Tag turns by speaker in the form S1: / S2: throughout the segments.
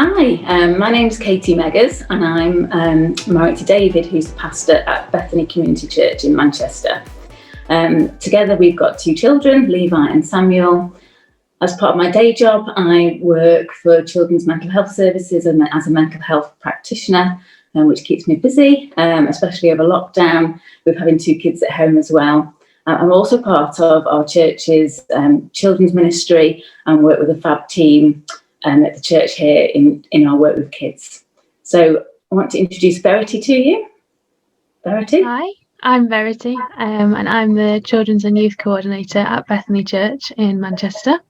S1: Hi, my name's Katie Meggers, and I'm married to David, who's the pastor at Bethany Community Church in Manchester. Together we've got two children, Levi and Samuel. As part of my day job, I work for Children's Mental Health Services and as a mental health practitioner, which keeps me busy, especially over lockdown, with having two kids at home as well. I'm also part of our church's children's ministry and work with a fab team at the church here in our work with kids. So I want to introduce Verity to you. Verity?
S2: Hi, I'm Verity, and I'm the Children's and Youth Coordinator at Bethany Church in Manchester.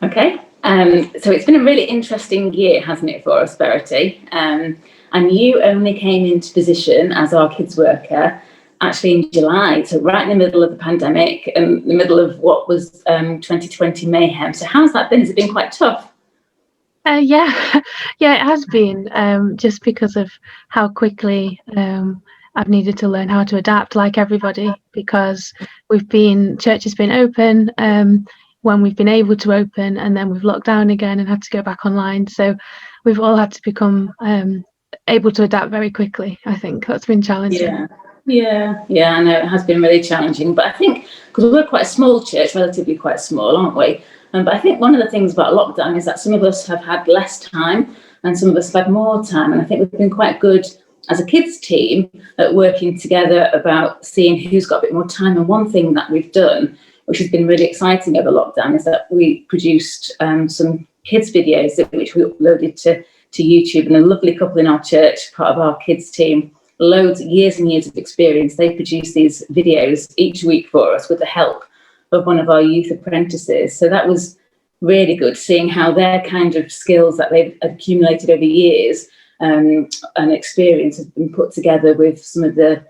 S1: Okay, so it's been a really interesting year, hasn't it, for us, Verity? And you only came into position as our kids worker actually in July, so right in the middle of the pandemic and the middle of what was 2020 mayhem. So how's that been? Has it been quite tough?
S2: Yeah, it has been, just because of how quickly I've needed to learn how to adapt, like everybody, because church has been open when we've been able to open, and then we've locked down again and had to go back online. So we've all had to become able to adapt very quickly. I think that's been challenging.
S1: Yeah, I know it has been really challenging, but I think because we're quite a small church, relatively quite small, aren't we? But I think one of the things about lockdown is that some of us have had less time and some of us have had more time. And I think we've been quite good as a kids team at working together about seeing who's got a bit more time. And one thing that we've done, which has been really exciting over lockdown, is that we produced some kids videos which we uploaded to YouTube. And a lovely couple in our church, part of our kids team, years and years of experience, they produce these videos each week for us with the help of one of our youth apprentices. So that was really good, seeing how their kind of skills that they've accumulated over years and experience have been put together with some of the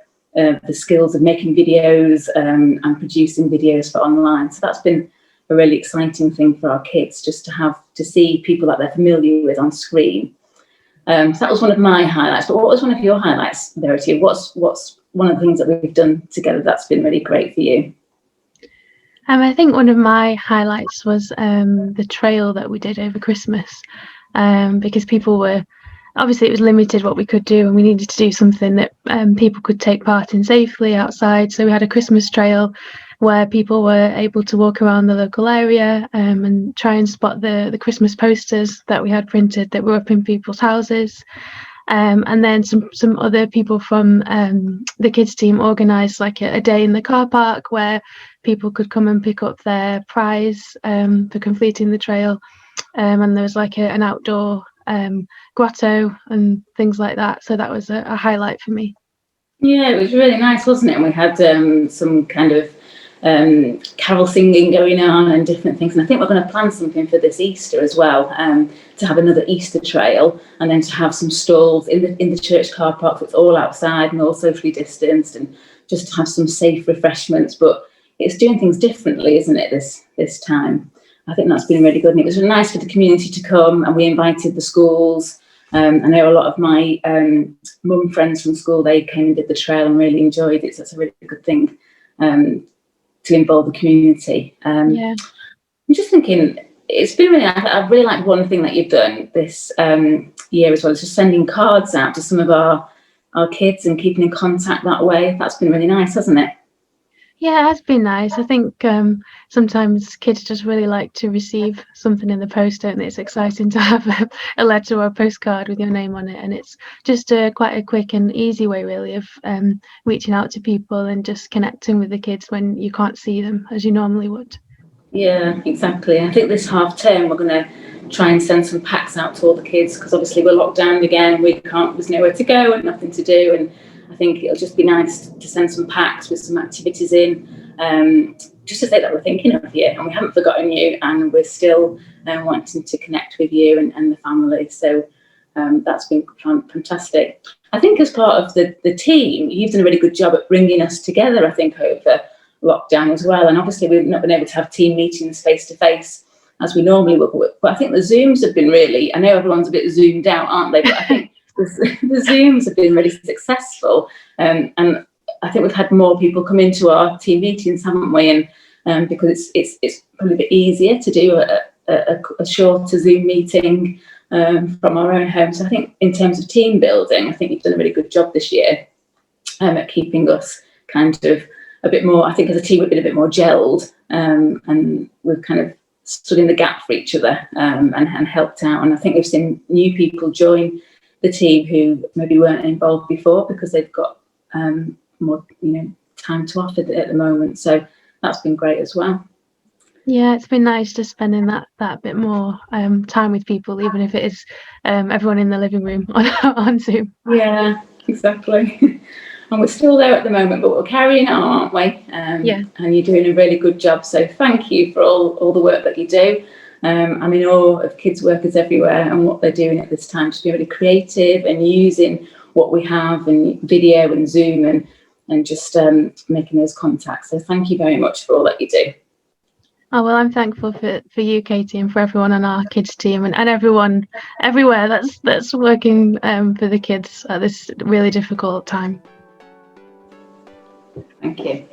S1: skills of making videos and producing videos for online. So that's been a really exciting thing for our kids, just to see people that they're familiar with on screen. So that was one of my highlights. But what was one of your highlights, Verity? What's one of the things that we've done together that's been really great for you?
S2: I think one of my highlights was the trail that we did over Christmas, because obviously it was limited what we could do, and we needed to do something that people could take part in safely outside. So we had a Christmas trail where people were able to walk around the local area and try and spot the Christmas posters that we had printed that were up in people's houses. And then some other people from the kids team organised like a day in the car park where people could come and pick up their prize for completing the trail. And there was like an outdoor grotto and things like that. So that was a highlight for me.
S1: Yeah, it was really nice, wasn't it? And we had some kind of carol singing going on and different things. And I think we're going to plan something for this Easter as well, to have another Easter trail, and then to have some stalls in the church car park that's all outside and all socially distanced, and just to have some safe refreshments. But it's doing things differently, isn't it, this time? I think that's been really good. And it was really nice for the community to come, and we invited the schools. I know a lot of my mum friends from school, they came and did the trail and really enjoyed it. So it's a really good thing to involve the community. I'm just thinking, it's been really nice. I really like one thing that you've done this year as well, is just sending cards out to some of our kids and keeping in contact that way. That's been really nice, hasn't it?
S2: Yeah, it has been nice. I think sometimes kids just really like to receive something in the post, don't they? It's exciting to have a letter or a postcard with your name on it, and it's just quite a quick and easy way, really, of reaching out to people and just connecting with the kids when you can't see them as you normally would.
S1: Yeah, exactly. I think this half term we're going to try and send some packs out to all the kids, because obviously we're locked down again. There's nowhere to go and nothing to do, and I think it'll just be nice to send some packs with some activities in, just to say that we're thinking of you and we haven't forgotten you, and we're still wanting to connect with you and the family. So that's been fantastic. I think as part of the team, you've done a really good job at bringing us together, I think, over lockdown as well. And obviously we've not been able to have team meetings face to face as we normally would, but I think the Zooms have been really, I know everyone's a bit zoomed out, aren't they? But I think the Zooms have been really successful, and I think we've had more people come into our team meetings, haven't we? And because it's probably a bit easier to do a a shorter Zoom meeting from our own home. So I think in terms of team building, I think you've done a really good job this year at keeping us kind of a bit more, I think as a team we've been a bit more gelled, and we've kind of stood in the gap for each other, and helped out. And I think we've seen new people join the team who maybe weren't involved before because they've got more time to offer at the moment. So that's been great as well.
S2: Yeah, it's been nice just spending that bit more time with people, even if it is everyone in the living room on Zoom.
S1: Yeah, exactly. And we're still there at the moment, but we're carrying on, aren't we?
S2: Yeah.
S1: And you're doing a really good job. So thank you for all the work that you do. I'm in awe of kids workers everywhere and what they're doing at this time to be really creative and using what we have and video and Zoom and just making those contacts. So thank you very much for all that you do.
S2: Oh, well, I'm thankful for you, Katie, and for everyone on our kids team and everyone everywhere that's working for the kids at this really difficult time.
S1: Thank you.